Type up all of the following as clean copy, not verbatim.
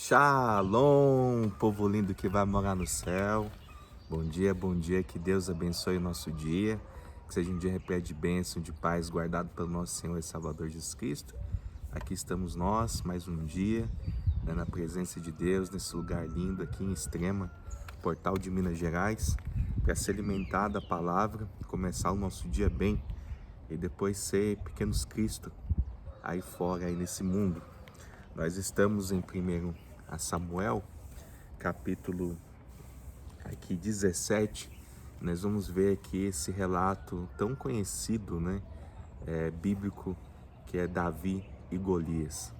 Shalom, povo lindo que vai morar no céu. Bom dia, que Deus abençoe o nosso dia. Que seja um dia repleto de bênção, de paz, guardado pelo nosso Senhor e Salvador Jesus Cristo. Aqui estamos nós, mais um dia, na presença de Deus, nesse lugar lindo aqui em Extrema, portal de Minas Gerais, para se alimentar da palavra, começar o nosso dia bem e depois ser pequenos Cristo aí fora, aí nesse mundo. Nós estamos em 1 Samuel, capítulo aqui 17. Nós vamos ver aqui esse relato tão conhecido, bíblico, que é Davi e Golias,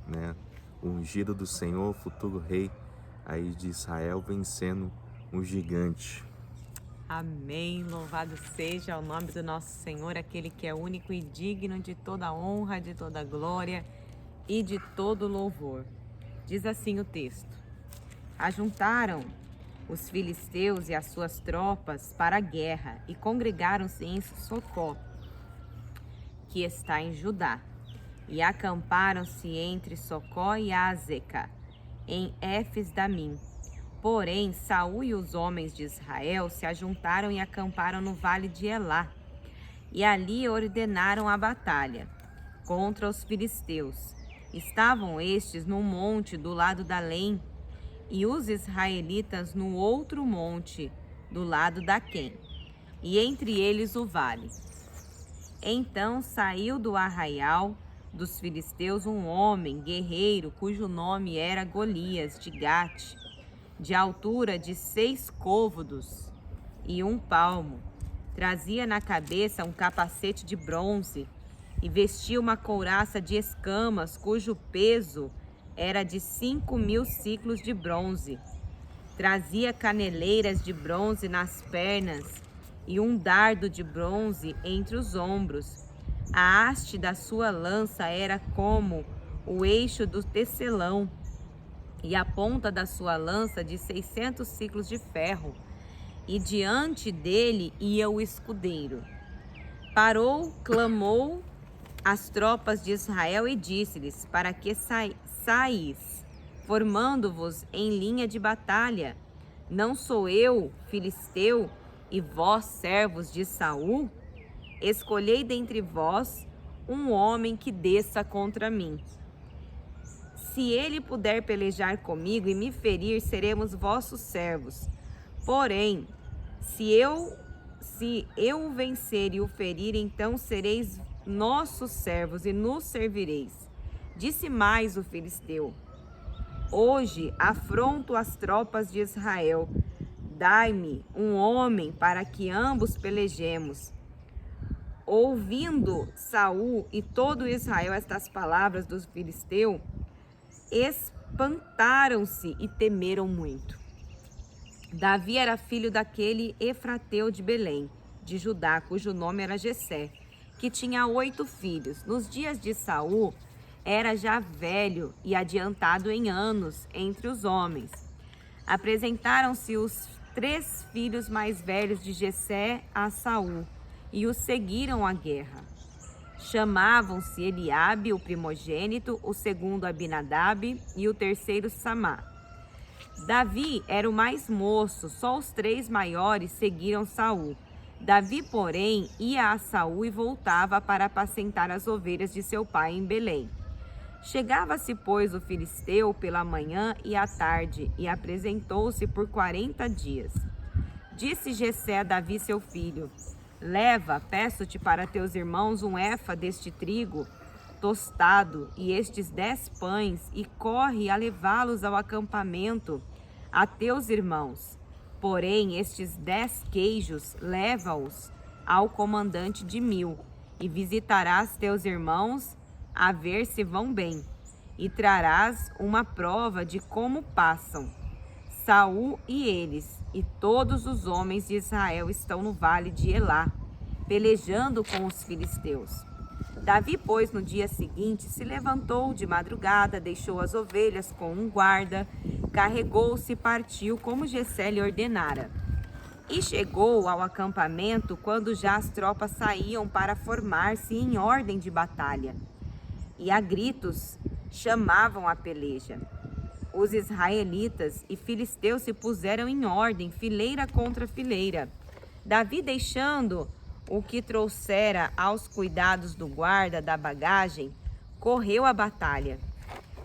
O ungido do Senhor, futuro rei aí de Israel, vencendo um gigante. Amém, louvado seja o nome do nosso Senhor, aquele que é único e digno de toda honra, de toda glória e de todo louvor. Diz assim o texto: Ajuntaram os filisteus e as suas tropas para a guerra e congregaram-se em Socó, que está em Judá, e acamparam-se entre Socó e Azeca, em Éfes-Damim. Porém, Saul e os homens de Israel se ajuntaram e acamparam no vale de Elá, e ali ordenaram a batalha contra os filisteus. Estavam estes num monte do lado da Além, e os israelitas no outro monte do lado da Quém, e entre eles o vale. Então saiu do arraial dos filisteus um homem guerreiro, cujo nome era Golias de Gate, de altura de 6 côvados e 1 palmo. Trazia na cabeça um capacete de bronze e vestia uma couraça de escamas, cujo peso era de 5.000 siclos de bronze. Trazia caneleiras de bronze nas pernas e um dardo de bronze entre os ombros. A haste da sua lança era como o eixo do tecelão, e a ponta da sua lança de 600 siclos de ferro, e diante dele ia o escudeiro. Parou, clamou as tropas de Israel e disse-lhes: Para que saís, formando-vos em linha de batalha? Não sou eu, filisteu, e vós, servos de Saul? Escolhei dentre vós um homem que desça contra mim. Se ele puder pelejar comigo e me ferir, seremos vossos servos. Porém, se eu o vencer e o ferir, então sereis nossos servos e nos servireis. Disse mais o filisteu: Hoje afronto as tropas de Israel. Dai-me um homem para que ambos pelejemos. Ouvindo Saul e todo Israel estas palavras do filisteu, espantaram-se e temeram muito. Davi era filho daquele Efrateu de Belém, de Judá, cujo nome era Jessé, que tinha 8 filhos. Nos dias de Saul, era já velho e adiantado em anos entre os homens. Apresentaram-se os 3 filhos mais velhos de Jessé a Saul e os seguiram à guerra. Chamavam-se Eliabe, o primogênito, o segundo Abinadab e o terceiro Samá. Davi era o mais moço, só os 3 maiores seguiram Saul. Davi, porém, ia a Saul e voltava para apacentar as ovelhas de seu pai em Belém. Chegava-se, pois, o filisteu pela manhã e à tarde, e apresentou-se por 40 dias. Disse Jessé a Davi, seu filho: Leva, peço-te para teus irmãos, um efa deste trigo tostado e estes 10 pães, e corre a levá-los ao acampamento a teus irmãos. Porém, estes 10 queijos leva-os ao comandante de 1000, e visitarás teus irmãos a ver se vão bem, e trarás uma prova de como passam. Saul e eles e todos os homens de Israel estão no vale de Elá, pelejando com os filisteus. Davi, pois, no dia seguinte, se levantou de madrugada, deixou as ovelhas com um guarda, carregou-se e partiu, como Jessé lhe ordenara. E chegou ao acampamento quando já as tropas saíam para formar-se em ordem de batalha, e a gritos chamavam a peleja. os israelitas e filisteus se puseram em ordem, fileira contra fileira. Davi, deixando o que trouxera aos cuidados do guarda da bagagem, correu à batalha.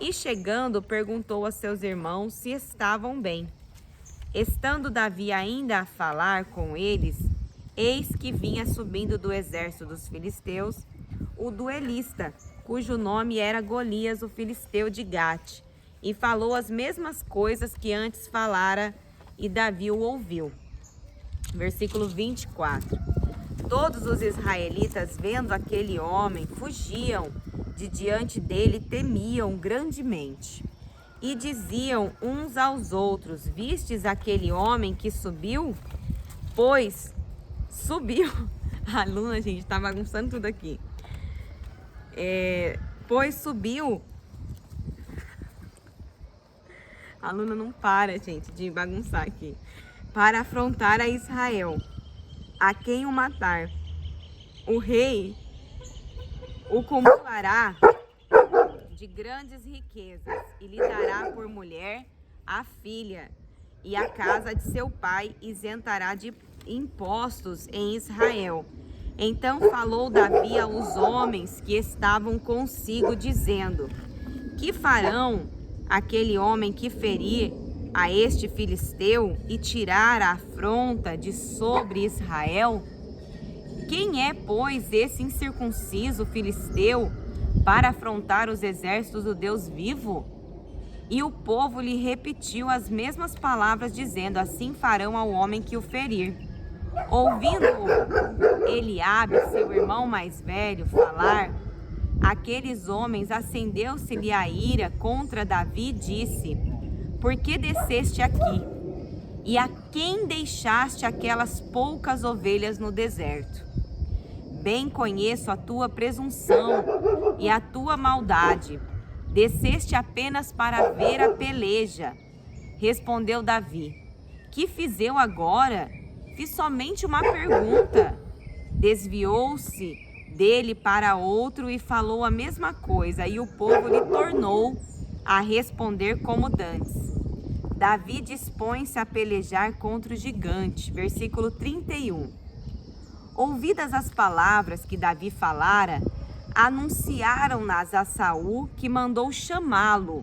E chegando, perguntou a seus irmãos se estavam bem. Estando Davi ainda a falar com eles, eis que vinha subindo do exército dos filisteus o duelista, cujo nome era Golias, o filisteu de Gate, e falou as mesmas coisas que antes falara, e Davi o ouviu. Versículo 24. Todos os israelitas, vendo aquele homem, fugiam de diante dele, temiam grandemente. E diziam uns aos outros: vistes aquele homem que subiu? Pois subiu. A aluna, gente, tá bagunçando tudo aqui. Pois subiu. A aluna não para, gente, de bagunçar aqui. Para afrontar a Israel, a quem o matar. O rei o cumulará de grandes riquezas e lhe dará por mulher a filha, e a casa de seu pai isentará de impostos em Israel. Então falou Davi aos homens que estavam consigo, dizendo: que farão aquele homem que ferir a este filisteu e tirar a afronta de sobre Israel? Quem é, pois, esse incircunciso filisteu para afrontar os exércitos do Deus vivo? E o povo lhe repetiu as mesmas palavras, dizendo: assim farão ao homem que o ferir. Ouvindo Eliabe, seu irmão mais velho, falar, aqueles homens, acendeu-se-lhe a ira contra Davi, e disse: por que desceste aqui? E a quem deixaste aquelas poucas ovelhas no deserto? Bem conheço a tua presunção e a tua maldade. Desceste apenas para ver a peleja. Respondeu Davi: que fiz eu agora? Fiz somente uma pergunta. Desviou-se dele para outro e falou a mesma coisa, e o povo lhe tornou a responder como dantes. Davi dispõe-se a pelejar contra o gigante. Versículo 31. Ouvidas as palavras que Davi falara, anunciaram-nas a Saul, que mandou chamá-lo.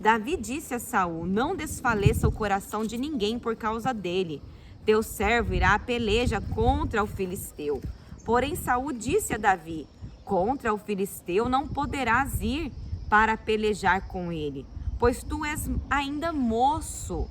Davi disse a Saul: não desfaleça o coração de ninguém por causa dele. Teu servo irá à peleja contra o filisteu. Porém Saul disse a Davi: contra o filisteu não poderás ir para pelejar com ele, pois tu és ainda moço,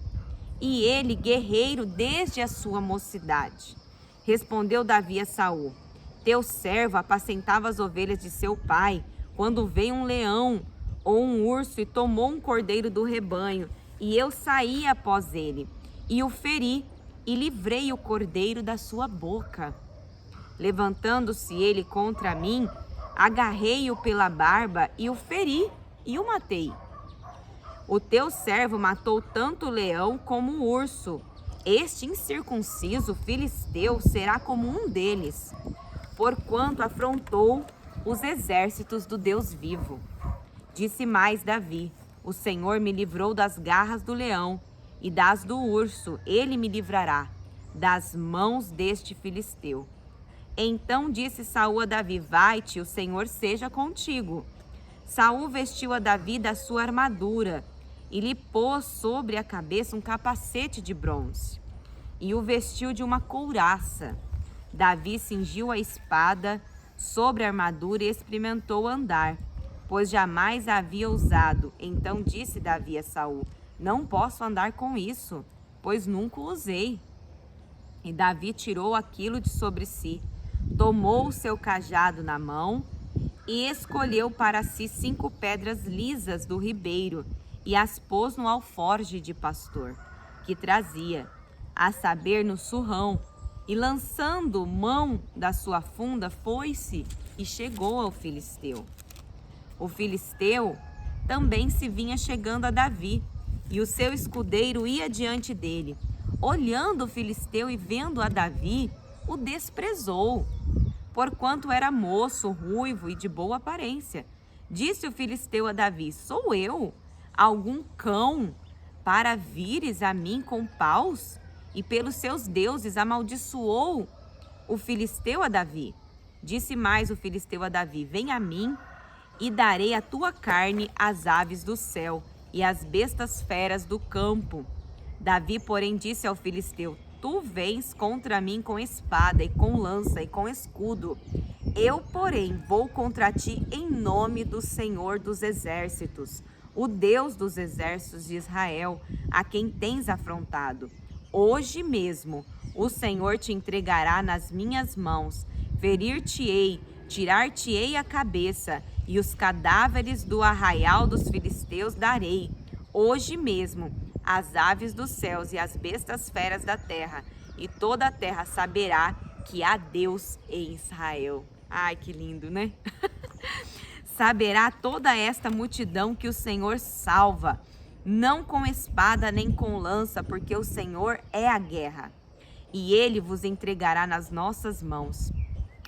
e ele guerreiro desde a sua mocidade. Respondeu Davi a Saul: teu servo apacentava as ovelhas de seu pai, quando veio um leão ou um urso e tomou um cordeiro do rebanho, e eu saí após ele, e o feri, e livrei o cordeiro da sua boca. Levantando-se ele contra mim, agarrei-o pela barba e o feri, e o matei. O teu servo matou tanto o leão como o urso. Este incircunciso filisteu será como um deles, porquanto afrontou os exércitos do Deus vivo. Disse mais Davi: o Senhor me livrou das garras do leão e das do urso, ele me livrará das mãos deste filisteu. Então disse Saul a Davi: vai-te, o Senhor seja contigo. Saul vestiu a Davi da sua armadura e lhe pôs sobre a cabeça um capacete de bronze e o vestiu de uma couraça. Davi cingiu a espada sobre a armadura e experimentou andar, pois jamais havia ousado. Então disse Davi a Saul: não posso andar com isso, pois nunca o usei. E Davi tirou aquilo de sobre si, tomou o seu cajado na mão e escolheu para si 5 pedras lisas do ribeiro e as pôs no alforje de pastor que trazia, a saber, no surrão, e lançando mão da sua funda, foi-se e chegou ao filisteu. O filisteu também se vinha chegando a Davi, e o seu escudeiro ia diante dele. Olhando o filisteu e vendo a Davi, o desprezou, porquanto era moço, ruivo e de boa aparência. Disse o filisteu a Davi: sou eu, algum cão para vires a mim com paus? E pelos seus deuses amaldiçoou o filisteu a Davi. Disse mais o filisteu a Davi: vem a mim e darei a tua carne às aves do céu e às bestas feras do campo. Davi, porém, disse ao filisteu: tu vens contra mim com espada e com lança e com escudo. Eu, porém, vou contra ti em nome do Senhor dos exércitos, o Deus dos exércitos de Israel, a quem tens afrontado. Hoje mesmo o Senhor te entregará nas minhas mãos, ferir-te-ei, tirar-te-ei a cabeça, e os cadáveres do arraial dos filisteus darei. Hoje mesmo as aves dos céus e as bestas feras da terra, e toda a terra saberá que há Deus em Israel. Ai, que lindo, né? Saberá toda esta multidão que o Senhor salva, não com espada nem com lança, porque o Senhor é a guerra, e ele vos entregará nas nossas mãos.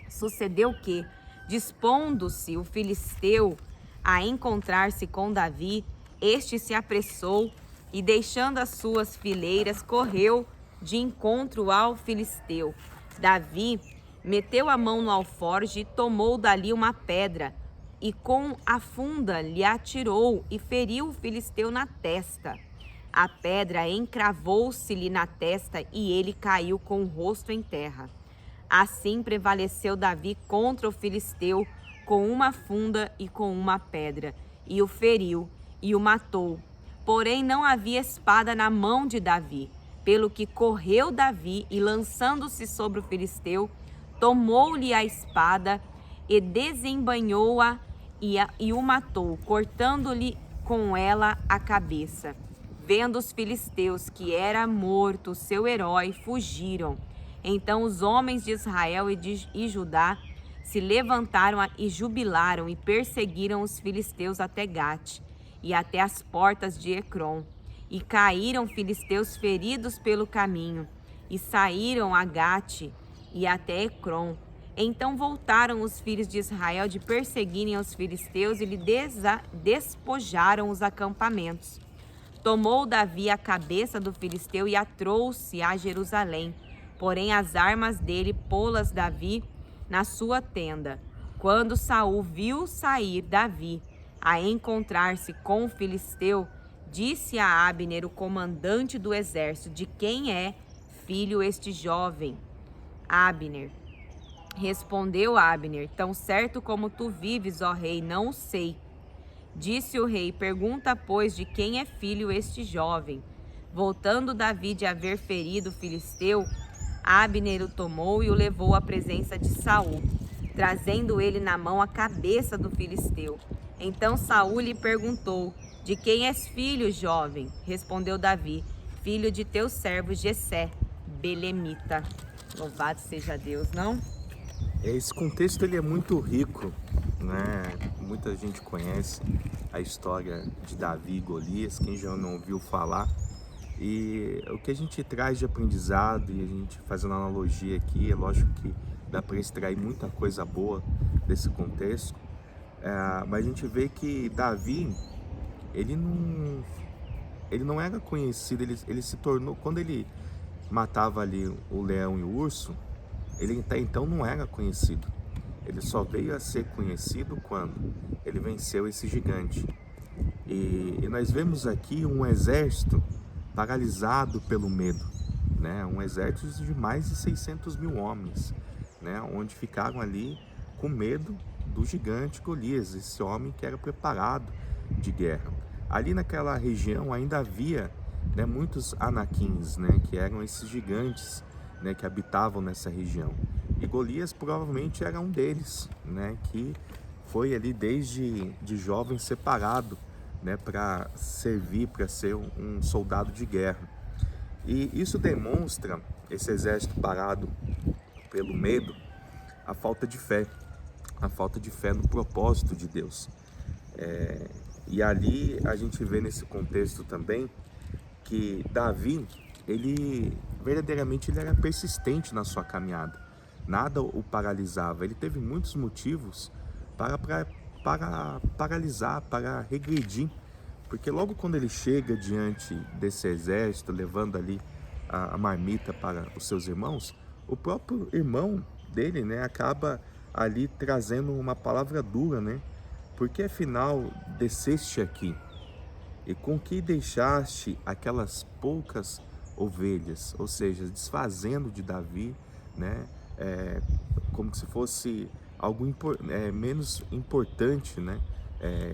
Sucedeu que, dispondo-se o filisteu a encontrar-se com Davi, este se apressou e, deixando as suas fileiras, correu de encontro ao filisteu. Davi meteu a mão no alforje e tomou dali uma pedra, e com a funda lhe atirou e feriu o filisteu na testa. A pedra encravou-se-lhe na testa e ele caiu com o rosto em terra. Assim prevaleceu Davi contra o filisteu com uma funda e com uma pedra, e o feriu e o matou. Porém não havia espada na mão de Davi, pelo que correu Davi e, lançando-se sobre o filisteu, tomou-lhe a espada e desembainhou-a e o matou, cortando-lhe com ela a cabeça. Vendo os filisteus que era morto o seu herói, fugiram. Então os homens de Israel e Judá se levantaram e jubilaram e perseguiram os filisteus até Gate e até as portas de Ecrom. E caíram filisteus feridos pelo caminho e saíram a Gate e até Ecrom. Então voltaram os filhos de Israel de perseguirem os filisteus e lhe despojaram os acampamentos. Tomou Davi a cabeça do filisteu e a trouxe a Jerusalém. Porém as armas dele pô-las Davi na sua tenda. Quando Saul viu sair Davi a encontrar-se com o filisteu, disse a Abner, o comandante do exército: de quem é filho este jovem? Abner. Respondeu Abner: tão certo como tu vives, ó rei, não o sei. Disse o rei: pergunta, pois, de quem é filho este jovem. Voltando Davi de haver ferido o filisteu, Abner o tomou e o levou à presença de Saul, trazendo ele na mão a cabeça do filisteu. Então Saul lhe perguntou: de quem és filho, jovem? Respondeu Davi: filho de teu servo Jessé, belemita. Louvado seja Deus, não? Esse contexto ele é muito rico, né? Muita gente conhece a história de Davi e Golias, quem já não ouviu falar. E o que a gente traz de aprendizado, e a gente fazendo analogia aqui, é lógico que dá para extrair muita coisa boa desse contexto, mas a gente vê que Davi, ele não era conhecido, ele se tornou, quando ele matava ali o leão e o urso, ele até então não era conhecido. Ele só veio a ser conhecido quando ele venceu esse gigante. E nós vemos aqui um exército paralisado pelo medo, né? Um exército de mais de 600 mil homens, né? Onde ficaram ali com medo do gigante Golias, esse homem que era preparado de guerra. Ali naquela região ainda havia, né, muitos anaquins, né? Que eram esses gigantes, né, que habitavam nessa região. E Golias provavelmente era um deles, né? Que foi ali desde jovem separado, né, para servir, para ser um soldado de guerra. E isso demonstra, esse exército parado pelo medo, a falta de fé no propósito de Deus. E ali a gente vê nesse contexto também que Davi, ele verdadeiramente ele era persistente na sua caminhada, nada o paralisava. Ele teve muitos motivos para paralisar, para regredir, Porque logo quando ele chega diante desse exército, levando ali a marmita para os seus irmãos, o próprio irmão dele, né, acaba ali trazendo uma palavra dura, né? Porque afinal desceste aqui, e com que deixaste aquelas poucas ovelhas, ou seja, desfazendo de Davi, né, como se fosse algo menos importante, né,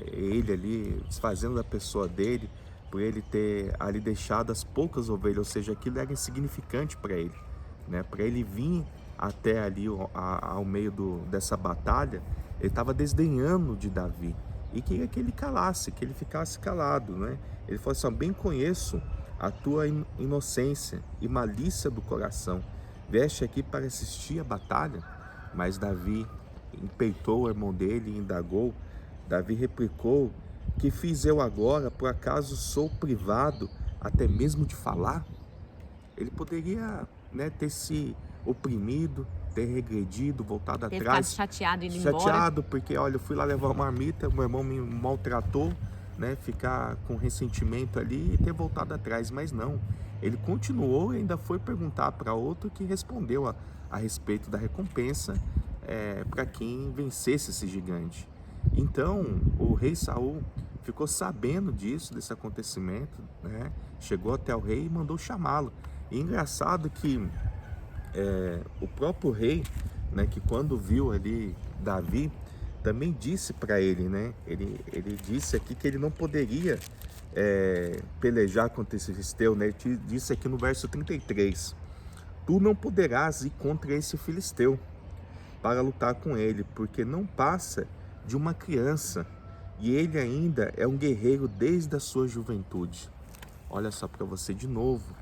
ele ali desfazendo da pessoa dele, por ele ter ali deixado as poucas ovelhas, ou seja, aquilo era insignificante para ele, né, para ele vir até ali ao meio dessa batalha, ele estava desdenhando de Davi e queria que ele calasse, que ele ficasse calado, né? Ele falou assim: bem conheço a tua inocência e malícia do coração. Vieste aqui para assistir a batalha? Mas Davi empeitou o irmão dele e indagou. Davi replicou: que fiz eu agora? Por acaso sou privado até mesmo de falar? Ele poderia, né, ter se oprimido, ter regredido, voltado Ter atrás. ficado chateado e ido Chateado embora. porque, olha, eu fui lá levar uma marmita, meu irmão me maltratou, né? Ficar com ressentimento ali e ter voltado atrás. Mas não, ele continuou e ainda foi perguntar para outro que respondeu a respeito da recompensa para quem vencesse esse gigante. Então, o rei Saul ficou sabendo disso, desse acontecimento, né? Chegou até o rei e mandou chamá-lo. E engraçado que o próprio rei, né, que quando viu ali Davi, também disse para ele, né? Ele disse aqui que ele não poderia pelejar contra esse filisteu, né? Ele disse aqui no verso 33: tu não poderás ir contra esse filisteu para lutar com ele, porque não passa de uma criança e ele ainda é um guerreiro desde a sua juventude. Olha só para você de novo,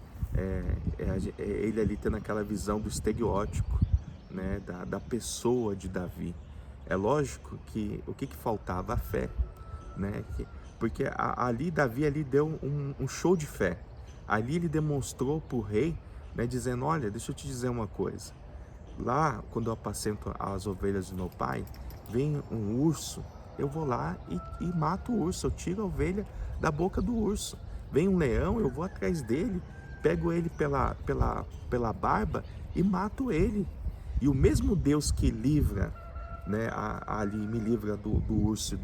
ele ali tendo aquela visão do estereótipo, né, da pessoa de Davi. É lógico que o que faltava? A fé, né? Porque ali Davi ali deu um show de fé. Ali ele demonstrou para o rei, né, dizendo: olha, deixa eu te dizer uma coisa. Lá, quando eu apacento as ovelhas do meu pai, vem um urso, eu vou lá e mato o urso, eu tiro a ovelha da boca do urso. Vem um leão, eu vou atrás dele, pego ele pela barba e mato ele. E o mesmo Deus que livra, né, ali me livra do urso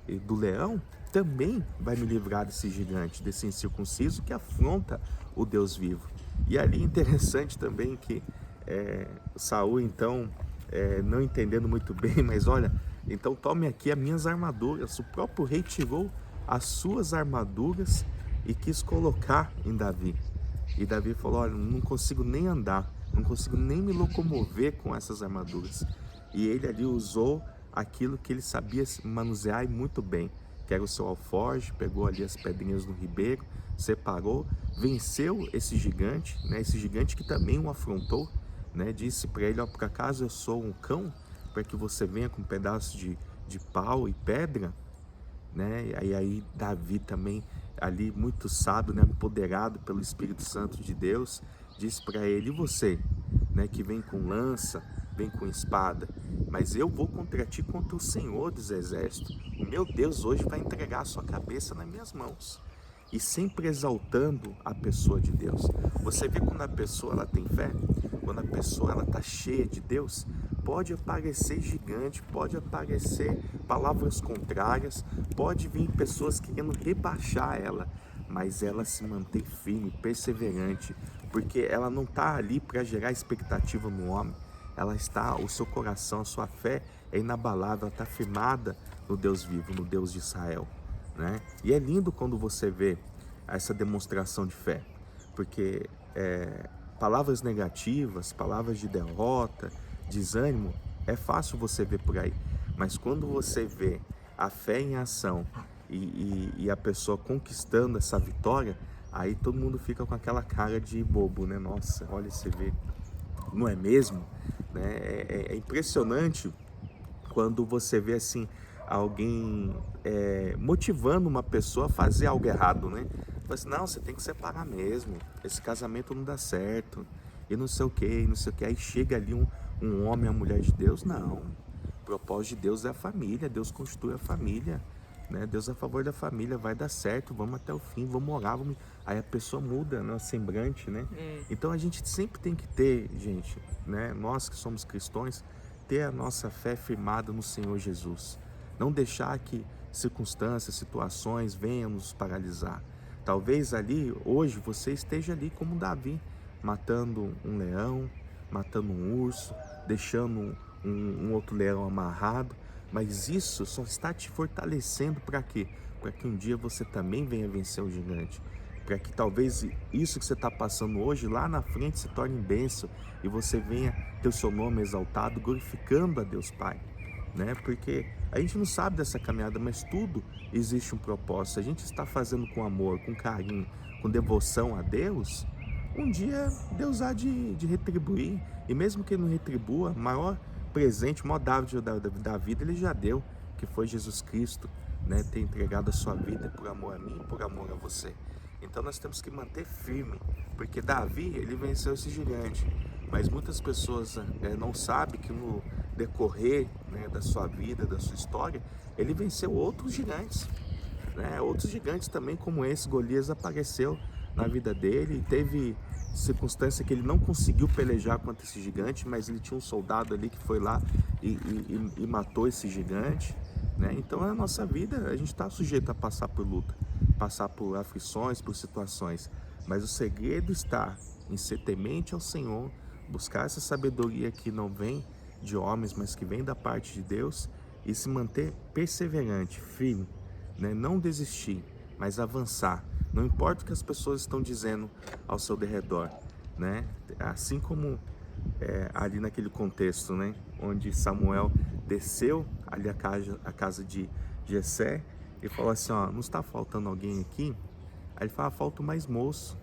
e do leão, também vai me livrar desse gigante, desse incircunciso que afronta o Deus vivo. E ali é interessante também que Saul, então, não entendendo muito bem, mas olha, então tome aqui as minhas armaduras. O próprio rei tirou as suas armaduras e quis colocar em Davi. E Davi falou: olha, não consigo nem andar, não consigo nem me locomover com essas armaduras. E ele ali usou aquilo que ele sabia manusear muito bem, que era o seu alforje, pegou ali as pedrinhas do ribeiro, separou, venceu esse gigante, né? Esse gigante que também o afrontou, né? Disse para ele: ó, por acaso eu sou um cão para que você venha com um pedaço de pau e pedra, né? E aí Davi também ali muito sábio, né, empoderado pelo Espírito Santo de Deus, disse para ele: e você, né, que vem com lança, vem com espada, mas eu vou contra ti, contra o Senhor dos Exércitos. O meu Deus hoje vai entregar a sua cabeça nas minhas mãos. E sempre exaltando a pessoa de Deus. Você vê quando a pessoa ela tem fé, quando a pessoa ela está cheia de Deus, pode aparecer gigante, pode aparecer palavras contrárias, pode vir pessoas querendo rebaixar ela, mas ela se mantém firme, perseverante, porque ela não está ali para gerar expectativa no homem. Ela está, o seu coração, a sua fé é inabalável, ela está firmada no Deus vivo, no Deus de Israel, né? E é lindo quando você vê essa demonstração de fé, porque palavras negativas, palavras de derrota, desânimo, é fácil você ver por aí, mas quando você vê a fé em ação e a pessoa conquistando essa vitória, aí todo mundo fica com aquela cara de bobo, né? Nossa, olha, você vê, não é mesmo? Né? É impressionante quando você vê assim alguém motivando uma pessoa a fazer algo errado, né? Fala assim: não, você tem que separar mesmo, esse casamento não dá certo, e não sei o que, e não sei o que. Aí chega ali um homem, uma mulher de Deus: não, o propósito de Deus é a família, Deus constitui a família, né? Deus é a favor da família, vai dar certo, vamos até o fim, vamos orar, vamos... Aí a pessoa muda, né? O semblante, né? Então a gente sempre tem que ter, gente, né? Nós que somos cristãos, ter a nossa fé firmada no Senhor Jesus. Não deixar que circunstâncias, situações venham nos paralisar. Talvez ali, hoje, você esteja ali como Davi, matando um leão, matando um urso, deixando um outro leão amarrado, mas isso só está te fortalecendo para quê? Para que um dia você também venha vencer o gigante. Para que talvez isso que você está passando hoje, lá na frente, se torne bênção e você venha ter o seu nome exaltado, glorificando a Deus Pai, né? Porque a gente não sabe dessa caminhada, mas tudo existe um propósito. Se a gente está fazendo com amor, com carinho, com devoção a Deus, um dia Deus há de retribuir. E mesmo que Ele não retribua, o maior presente, o maior dádiva da vida Ele já deu, que foi Jesus Cristo, né? Ter entregado a sua vida por amor a mim e por amor a você. Então nós temos que manter firme, porque Davi, ele venceu esse gigante, mas muitas pessoas não sabem que no decorrer, né, da sua vida, da sua história, ele venceu outros gigantes, né? Outros gigantes também como esse, Golias, apareceu na vida dele, e teve circunstância que ele não conseguiu pelejar contra esse gigante, mas ele tinha um soldado ali que foi lá e matou esse gigante, né? Então na nossa vida a gente está sujeito a passar por luta, passar por aflições, por situações, mas o segredo está em ser temente ao Senhor, buscar essa sabedoria que não vem de homens, mas que vem da parte de Deus, e se manter perseverante, firme, né? Não desistir, mas avançar. Não importa o que as pessoas estão dizendo ao seu derredor, né? Assim como ali naquele contexto, né? Onde Samuel desceu ali a casa de Jessé e falou assim, ó, não está faltando alguém aqui? Aí ele fala, falta mais moço,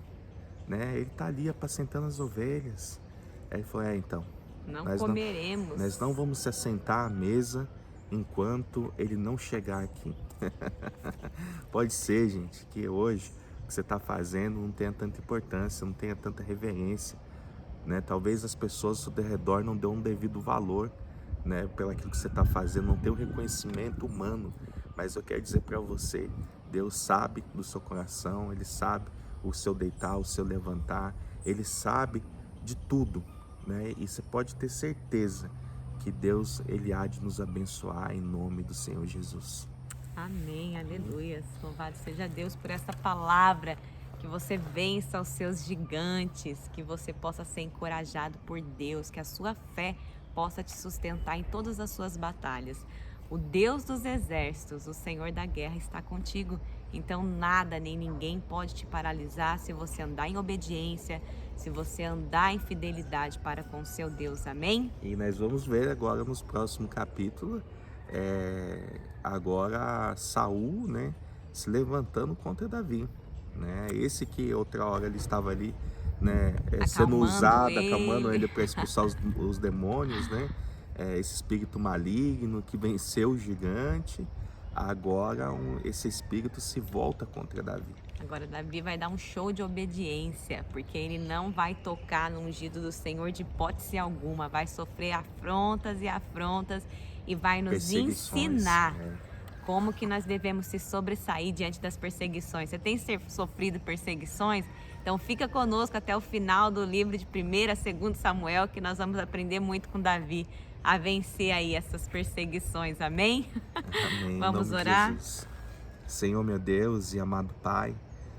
né? Ele está ali apacentando as ovelhas. Aí ele falou, então, Não comeremos. nós não vamos se assentar à mesa enquanto ele não chegar aqui. Pode ser, gente, que hoje o que você está fazendo não tenha tanta importância, não tenha tanta reverência, né? Talvez as pessoas ao redor não dêem um devido valor, né, pelo aquilo que você está fazendo, não tem um reconhecimento humano, mas eu quero dizer para você, Deus sabe do seu coração, Ele sabe o seu deitar, o seu levantar, Ele sabe de tudo, né? E você pode ter certeza que Deus, Ele há de nos abençoar em nome do Senhor Jesus. Amém, aleluia. Louvado seja Deus por essa palavra, que você vença os seus gigantes, que você possa ser encorajado por Deus, que a sua fé possa te sustentar em todas as suas batalhas. O Deus dos exércitos, o Senhor da guerra está contigo, então nada nem ninguém pode te paralisar se você andar em obediência, se você andar em fidelidade para com o seu Deus, amém? E nós vamos ver agora nos próximos capítulos, agora Saul, né, se levantando contra Davi, né? Esse que outra hora ele estava ali, né, sendo usado, acalmando ele para expulsar os demônios, né? Esse espírito maligno que venceu o gigante, agora esse espírito se volta contra Davi. Agora Davi vai dar um show de obediência, porque ele não vai tocar no ungido do Senhor de hipótese alguma, vai sofrer afrontas e vai nos ensinar como que nós devemos se sobressair diante das perseguições. Você tem sofrido perseguições? Então fica conosco até o final do livro de 1º a 2º Samuel, que nós vamos aprender muito com Davi a vencer aí essas perseguições, amém? Amém. Vamos orar? Senhor meu Deus e amado Pai,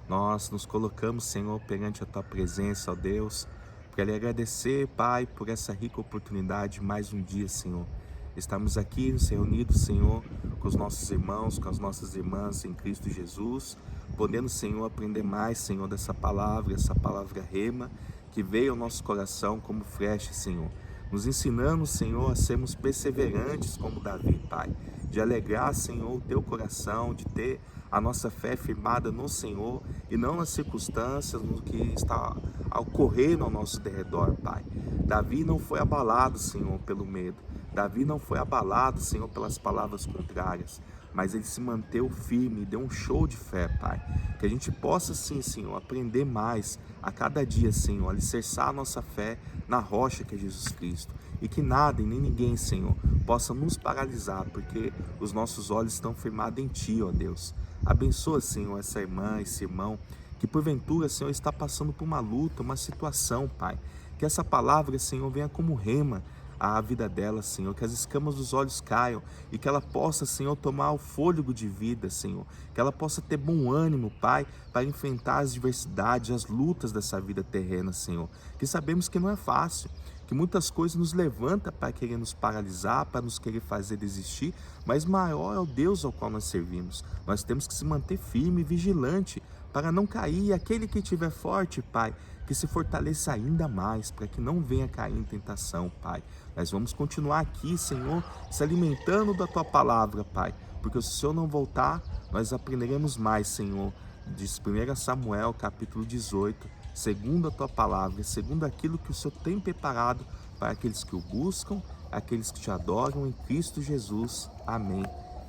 nós nos colocamos, Senhor, perante a Tua presença, ó Deus, para lhe agradecer, Pai, por essa rica oportunidade, mais um dia, Senhor. Estamos aqui reunidos, Senhor, com os nossos irmãos, com as nossas irmãs em Cristo Jesus, podendo, Senhor, aprender mais, Senhor, dessa palavra, essa palavra rema, que veio ao nosso coração como flecha, Senhor. Nos ensinando, Senhor, a sermos perseverantes como Davi, Pai, de alegrar, Senhor, o Teu coração, de ter a nossa fé firmada no Senhor e não nas circunstâncias, no que está ocorrendo ao nosso derredor, Pai. Davi não foi abalado, Senhor, pelo medo. Davi não foi abalado, Senhor, pelas palavras contrárias. mas ele se manteve firme, deu um show de fé, Pai. Que a gente possa, sim, Senhor, aprender mais a cada dia, Senhor, alicerçar a nossa fé na rocha que é Jesus Cristo. E que nada e nem ninguém, Senhor, possa nos paralisar, porque os nossos olhos estão firmados em Ti, ó Deus. Abençoa, Senhor, essa irmã, esse irmão, que porventura, Senhor, está passando por uma luta, uma situação, Pai. Que essa palavra, Senhor, venha como rema à vida dela, Senhor, que as escamas dos olhos caiam e que ela possa, Senhor, tomar o fôlego de vida, Senhor, que ela possa ter bom ânimo, Pai, para enfrentar as adversidades, as lutas dessa vida terrena, Senhor, que sabemos que não é fácil, que muitas coisas nos levantam para querer nos paralisar, para nos querer fazer desistir, mas maior é o Deus ao qual nós servimos. Nós temos que se manter firme e vigilante para não cair, e aquele que estiver forte, Pai, que se fortaleça ainda mais, para que não venha cair em tentação, Pai. Nós vamos continuar aqui, Senhor, se alimentando da Tua palavra, Pai, porque se o Senhor não voltar, nós aprenderemos mais, Senhor. Diz 1 Samuel, capítulo 18, segundo a Tua palavra, segundo aquilo que o Senhor tem preparado para aqueles que o buscam, aqueles que Te adoram em Cristo Jesus. Amém.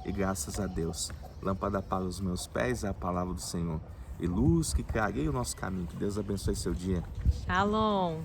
E graças a Deus. Lâmpada para os meus pés é a palavra do Senhor, e luz que clareia o nosso caminho. Que Deus abençoe seu dia. Shalom.